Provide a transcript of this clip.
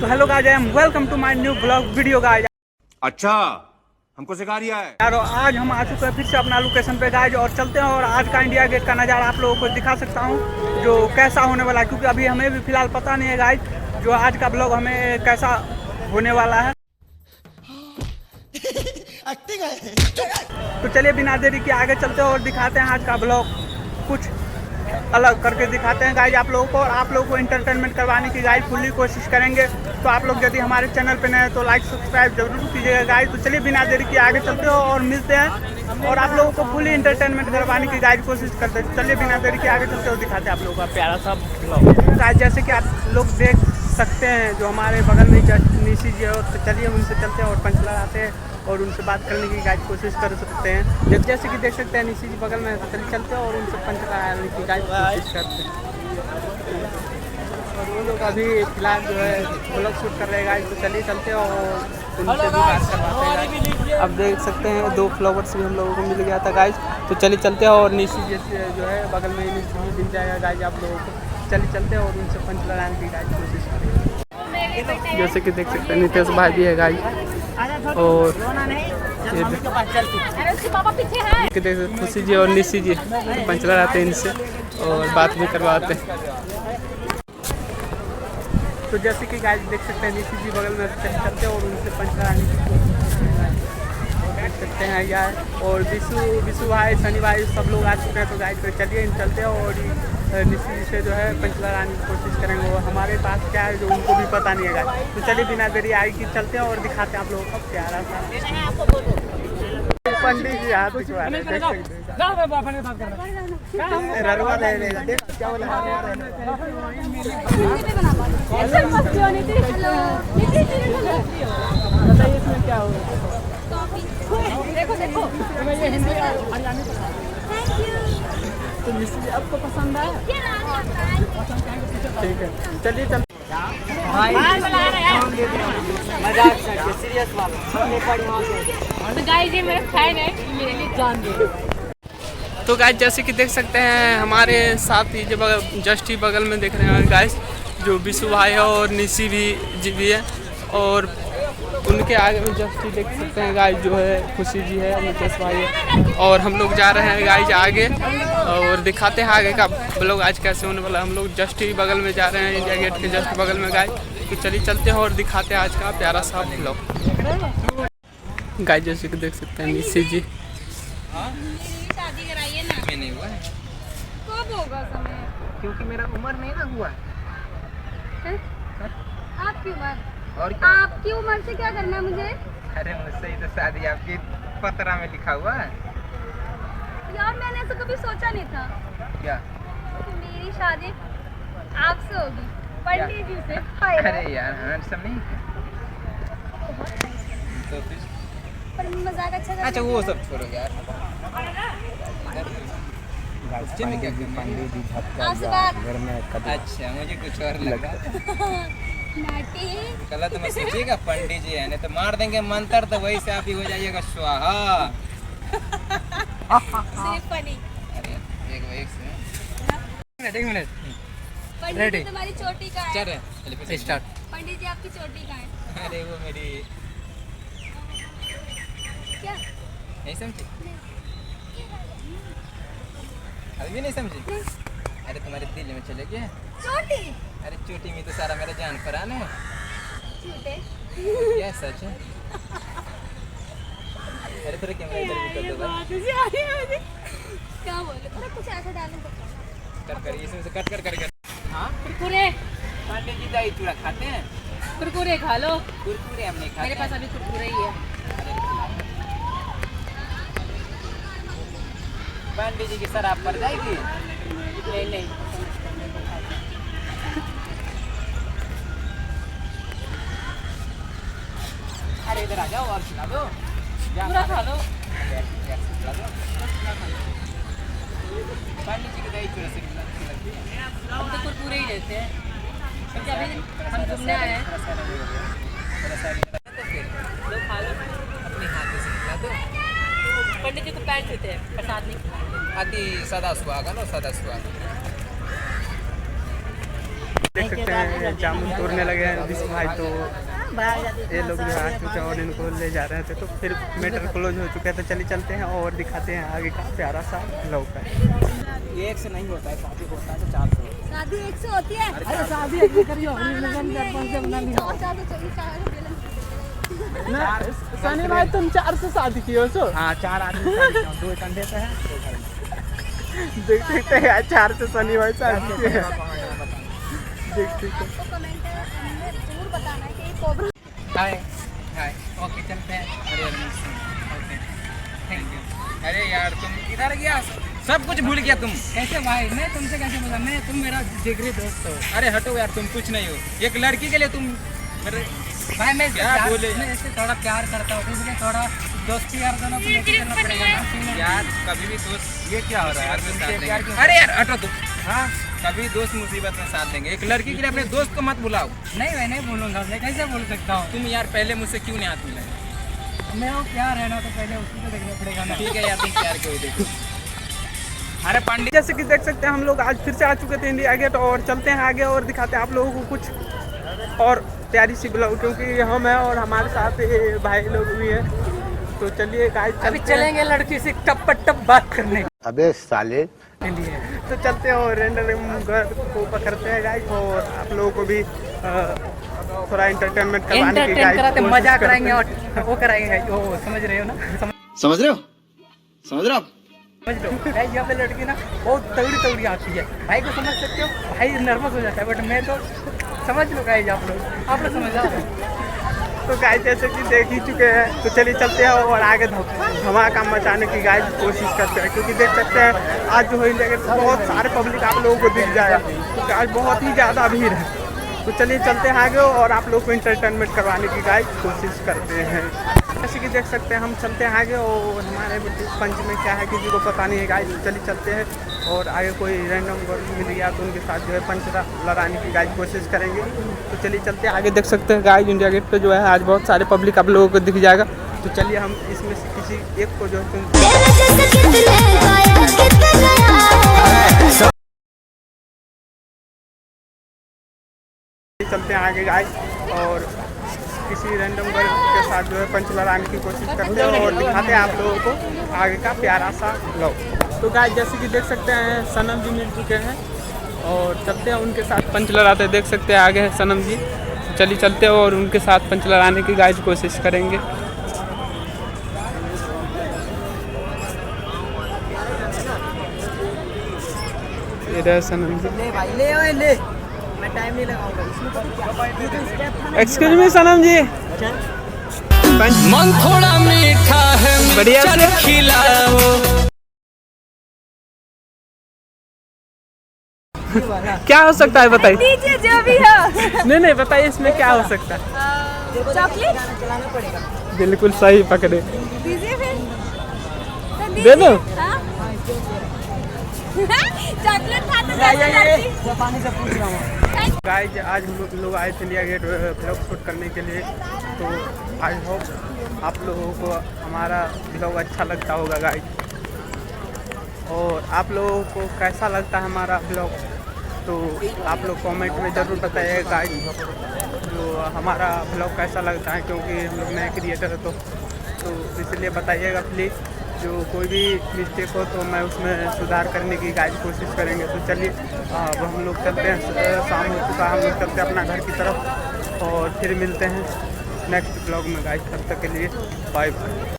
तो hello guys, I am welcome to my new blog video guys. अच्छा, हमको सिखा रिया है यार आज हम आ चुके हैं फिर से अपना लोकेशन पे गाइस, और चलते हैं और आज का इंडिया गेट का नज़ारा आप लोगों को दिखा सकता हूँ जो कैसा होने वाला है, क्योंकि अभी हमें भी फिलहाल पता नहीं है गाइस जो आज का ब्लॉग हमें कैसा होने वाला है। तो चलिए बिना देरी के आगे चलते हैं और दिखाते हैं आज का ब्लॉग कुछ अलग करके दिखाते हैं गाइस आप लोगों को, और आप लोगों को इंटरटेनमेंट करवाने की गाइस फुल्ली कोशिश करेंगे। तो आप लोग यदि हमारे चैनल पे नए हैं तो लाइक सब्सक्राइब जरूर कीजिएगा गाइस। तो चलिए बिना देरी के आगे चलते हो और मिलते हैं और आप लोगों को फुल्ली इंटरटेनमेंट करवाने की गाइस कोशिश करते हैं। चलिए बिना देरी के आगे चलते हो दिखाते हैं आप लोगों का प्यारा सा ब्लॉग गाइस। जैसे कि आप लोग देख सकते हैं जो हमारे बगल में निशी जी है, तो चलिए उनसे चलते हैं और पंचला आते हैं और उनसे बात करने की गाइस कोशिश कर सकते हैं। जैसे कि देख सकते हैं निशी जी बगल में, तो चलिए चलते हैं और उनसे पंच कराने की गाइस कोशिश करते हैं। और वो लोग अभी फिलहाल जो है ब्लॉग शूट कर रहे हैं गाइस, तो चलिए चलते हैं और उनसे भी बात करवाते हैं। अब देख सकते हैं 2 फ्लावर्स भी हम लोगों को मिल गया था गाइस, तो चलिए चलते हैं और निशी जी जो है बगल में निशी जी मिल जाएगा गाइस आप लोगों को। चलिए चलते हैं और उनसे पंच लगाने की गाइस कोशिश करेंगे। जैसे कि देख सकते हैं नितेश भाई भी है गाइस, और खुशी जी और निशी जी पंच लगाते हैं इनसे और बात भी करवाते हैं। तो जैसे कि गाइस देख सकते हैं निशी जी बगल में चलते हैं और उनसे पंच लगाने की कोशिश देख सकते हैं यार। और विशु भाई सनी भाई सब लोग आ चुके हैं, तो गाइस तो चलिए चलते हैं और निशी जी से जो है पंच लगाने की कोशिश करेंगे। और हमारे पास क्या है जो उनको भी पता नहीं है गाइस, तो चलिए बिना देरी आएगी चलते हैं और दिखाते हैं आप लोगों को प्यारा सा पंडित जी हाथ देख सकते बताइए इसमें क्या होगा। देखो तो निशी जी आपको पसंद आया? ठीक है चलिए चल सीरियस तो गाइस जैसे कि देख सकते हैं हमारे साथ ही जो जस्ट ही बगल में देख रहे हैं गाइस जो विशु भाई है और निशी भी है, और उनके आगे में जस्ट ही देख सकते हैं गाइस जो है खुशी जी है, नितेश भाई है, और हम लोग जा रहे हैं गाइस आगे और दिखाते हैं आगे का ब्लॉग आज कैसे होने वाला है। हम लोग जस्ट ही बगल में जा रहे हैं, इंडिया गेट के जस्ट बगल में गाइस, तो चलिए चलते हैं और दिखाते हैं आज का प्यारा सा ब्लॉग गाइस। जैसे कि देख सकते हैं निशी जी नहीं हुआ है। कब होगा समय? क्योंकि मेरा उम्र नहीं ना हुआ है? आपकी उम्र और आपकी उम्र से क्या करना है मुझे? अरे मुझसे ही तो शादी आपकी पत्रा में लिखा हुआ है यार। मैंने ऐसा कभी सोचा नहीं था। क्या? मेरी शादी आपसे होगी, पंडित जी से। अरे यार हैंडसम नहीं तो फिर पर मजाक अच्छा वो सब छोड़ो यार। में क्या घर में अच्छा मुझे कुछ और लगा। गलत मत सोचिएगा, पंडित जी है नहीं तो मार देंगे मंत्र, तो वही से आप ही हो जाइएगा स्वाहा। सिर्फ फनी। अरे एक मिनट पंडित जी तुम्हारी चोटी कहाँ है? चल स्टार्ट। पंडित जी आपकी चोटी कहाँ है? अरे वो मेरी क्या नहीं समझी? अभी भी नहीं समझी? अरे तुम्हारे दिल में चले गए चोटी? अरे चोटी में तो सारा मेरा जान परान है। झूठे। क्या सच है? अरे थोड़ा कैमरा इधर भी कर दो भाई। क्या बोले? थोड़ा कुछ ऐसा डालें तो कट करिए, इसमें से कट कर। हाँ कुरकुरे। पंडित जी दही चूड़ा खाते हैं? कुरकुरे खा लो। कुरकुरे हम नहीं खाते। मेरे पास अभी कुरकुरे ही है। पंडित जी की शराब पड़ जाएगी? नहीं अरे इधर आ जाओ और खिला दो। पूरा खा लो। पंडित जी की दही चूड़ा से लगती है। हम तो कुरकुरे ही लेते हैं क्योंकि अभी हम घूमने आए हैं। लो खा लो अपने हाथ से खिला दो। पंडित जी को पैर छूते हैं, प्रसाद नहीं खाते। आदि सदा सुहागा नो सदा सुहागा। देख सकते हैं जामुन तोड़ने लगे हैं विष्णु भाई, तो ये लोग जो आ चुके हैं और इनको ले जा रहे थे, तो फिर मैटर क्लोज हो चुका है। तो चलिए चलते हैं और दिखाते हैं आगे का प्यारा सा ब्लॉग का। ये एक से नहीं होता है, शादी होता है तो 400। शादी 1 से होती है। अरे शादी एक करियो, सनी भाई तुम 4 से शादी की हो? सो हाँ 4 आदमी, 2 कंधे पे है, 2 घर में। देख सकते हैं 4 से सनी भाई शादी की है। देख सकते हैं। आपको कमेंट में जरूर बताना है कि कोबरा हाय हाय, ओके चलते हैं। अरे ओके थैंक यू। अरे यार तुम इधर गया, सब कुछ भूल गया तुम। कैसे भाई, मैं तुमसे कैसे बोला, मैं तुम मेरा जिगरी दोस्त हो। अरे हटो यार, तुम कुछ नहीं हो। एक लड़की के लिए तुम मेरे भाई, मैं क्या बोले, मैं ऐसे थोड़ा प्यार करता हूँ, इसलिए थोड़ा दोस्ती यार दोनों को लेके चलना पड़ेगा ना यार। कभी भी दोस्त, ये क्या हो रहा है यार, अरे यार हटो तुम। हाँ कभी दोस्त मुसीबत में साथ देंगे, एक लड़की के लिए अपने दोस्त को मत बुलाओ। नहीं मैं नहीं बोलूँगा, मैं कैसे बोल सकता हूँ। तुम यार पहले मुझसे क्यों नहीं हाथ मिलाए? मैं वो प्यार है ना, तो पहले उसको तो देखना पड़ेगा ना। ठीक है यार, तुम प्यार क्यों देखो। अरे पांडे, जैसे कि देख सकते हैं हम लोग आज फिर से आ चुके थे इंडिया गेट, और चलते हैं आगे और दिखाते हैं आप लोगों को कुछ और प्यारी सी ब्लॉग, क्योंकि हम हैं और हमारे साथ ये भाई लोग भी हैं। तो चलिए गाइस, अभी चलेंगे लड़की से टप टप बात करने। अबे साले, तो चलते हैं और रैंडम घर को पकड़ते हैं गाइस, और आप लोगों को भी थोड़ा एंटरटेनमेंट करवाने की कराते, कोशिश मजा करते कराएंगे हैं। और वो कराएंगे, वो समझ रहे हो ना? समझ रहे हो? समझ रहे हो आप? समझ लो भाई, यहाँ पे लड़की ना बहुत तगड़ी आती है। भाई को समझ सकते हो, भाई नर्वस हो जाता है, बट मैं तो समझ लो गाइस, आप लोग समझ जाओ। तो गाइस जैसे कि देख ही चुके हैं, तो चलिए चलते हैं और आगे धमाका मचाने की गाइस कोशिश करते हैं, क्योंकि देख सकते हैं आज जो है इंडिया गेट बहुत सारे पब्लिक आप लोगों को दिख जाएगा, क्योंकि आज बहुत ही ज़्यादा भीड़ है। तो चलिए चलते हैं आगे और आप लोग को इंटरटेनमेंट करवाने की गाइस कोशिश करते हैं। जैसे कि देख सकते हैं हम चलते हैं आगे, और हमारे पंच में क्या है किसी को पता नहीं है गाइस। चलिए चलते हैं और आगे कोई रैंडम मिल गया तो उनके साथ जो है पंच लगाने की गाइस कोशिश करेंगे। तो चलिए चलते हैं आगे। देख सकते हैं गाइस इंडिया गेट पे जो है आज बहुत सारे पब्लिक आप लोगों को दिख जाएगा। तो चलिए हम इसमें से किसी एक को जो चलते हैं आगे गाइस, और किसी रैंडम गर्ल के साथ जो है पंच लगाने की कोशिश करते हैं और दिखाते हैं आप लोगों को आगे का प्यारा सा ब्लॉग। तो गाइस जैसे कि देख सकते हैं सनम जी मिल चुके हैं और चलते हैं उनके साथ पंच लगाते हैं। देख सकते हैं आगे है सनम जी। चलिए चलते हैं और उनके साथ पंच लगाने की गाइस कोशिश करेंगे। ये रहे सनम जी। ले भाई ले, मैं टाइम नहीं लगाऊंगा इसमें। एक्सक्यूज मी सनम जी, मन थोड़ा मीठा है, बढ़िया से खिलाओ। क्या हो सकता है बताइए? दीजिए जो भी है। नहीं बताइए इसमें क्या हो सकता है? चॉकलेट चलाना पड़ेगा। बिल्कुल सही पकड़े। दीजिए फिर, तो दे दीजिए। दो। हाँ? चॉकलेट खाते जाते पानी से पूछ रहा हूँ। गाइस आज हम लोग आए थे इंडिया गेट ब्लॉग शूट करने के लिए, तो आई होप आप लोगों को हमारा ब्लॉग अच्छा लगता होगा गाइस, और आप लोगों को कैसा लगता है हमारा ब्लॉग तो आप लोग कमेंट में ज़रूर बताइएगा गाइस, जो हमारा ब्लॉग कैसा लगता है, क्योंकि हम लोग नए क्रिएटर है तो इसलिए बताइएगा प्लीज़। जो कोई भी मिस्टेक हो तो मैं उसमें सुधार करने की गाइस कोशिश करेंगे। तो चलिए अब हम लोग चलते हैं, शाम हो चुका, हम लोग चलते हैं अपना घर की तरफ और फिर मिलते हैं नेक्स्ट ब्लॉग में गाइस। तब तक के लिए बाय बाय।